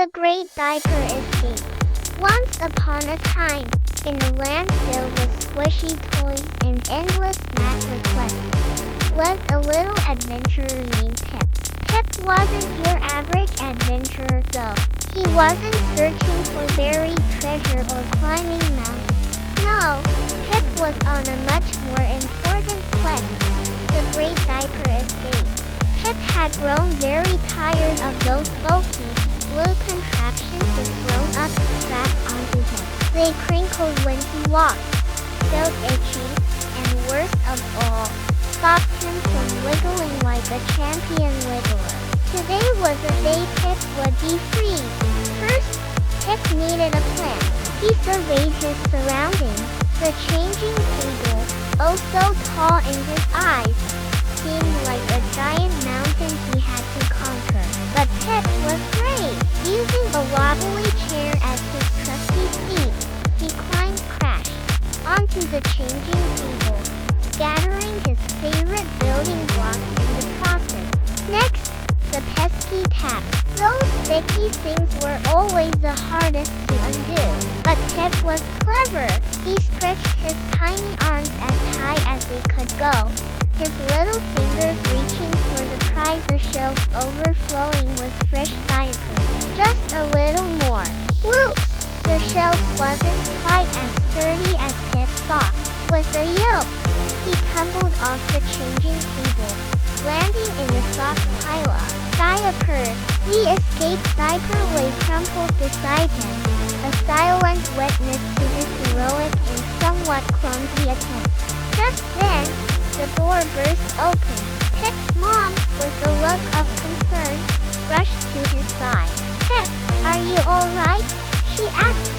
The Great Diaper Escape. Once upon a time, in a land filled with squishy toys and endless snack requests, lived a little adventurer named Pip. Pip wasn't your average adventurer though. He wasn't searching for buried treasure or climbing mountains. No, Pip was on a much more important quest, the Great Diaper Escape. Pip had grown very tired of those bulky, blue contraptions with grown-ups strapped onto him. They crinkled when he walked, felt itchy, and worst of all, stopped him from wiggling like a champion wiggler. Today was the day Pip would be free. First, Pip needed a plan. He surveyed his surroundings. The changing table, oh so tall in his eyes, seemed like a giant mountain he had to conquer. But Pip was brave. Using a wobbly chair as his trusty seat, he climbed crash onto the changing table, scattering his favorite building blocks in the process. Next, the pesky taps. Those sticky things were always the hardest to undo. But Pip was clever. He stretched his tiny arms as high as they could go, his little fingers reaching for the treasure shelf overflowing with fresh diapers. Just a little more. Whoops! The shelf wasn't quite as sturdy as Pip thought. With a yelp, he tumbled off the changing table, landing in a soft pile of diapers. The escaped diaper lay crumpled beside him, a silent witness to his heroic and somewhat clumsy attempt. Just then, the door burst open. Pip's mom, with a look of concern, rushed to his side. "Pip, are you alright?" she asked,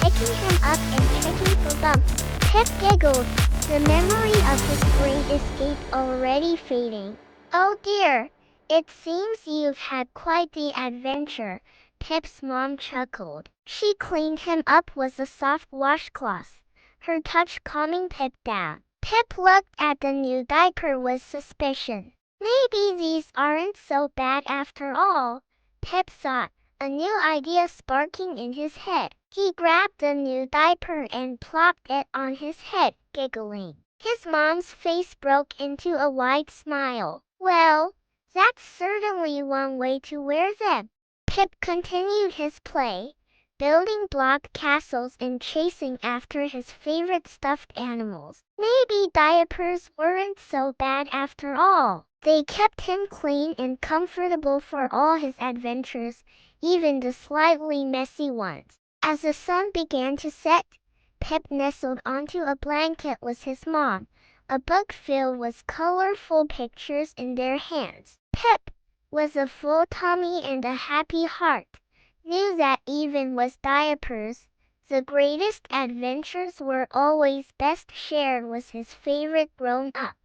picking him up and checking for bumps. Pip giggled, the memory of his great escape already fading. "Oh dear, it seems you've had quite the adventure," Pip's mom chuckled. She cleaned him up with a soft washcloth, her touch calming Pip down. Pip looked at the new diaper with suspicion. Maybe these aren't so bad after all, Pip thought, a new idea sparking in his head. He grabbed the new diaper and plopped it on his head, giggling. His mom's face broke into a wide smile. "Well, that's certainly one way to wear them." Pip continued his play, building block castles and chasing after his favorite stuffed animals. Maybe diapers weren't so bad after all. They kept him clean and comfortable for all his adventures, even the slightly messy ones. As the sun began to set, Pip nestled onto a blanket with his mom, a book filled with colorful pictures in their hands. Pip, with a full tummy and a happy heart, knew that even with diapers, the greatest adventures were always best shared with his favorite grown-up.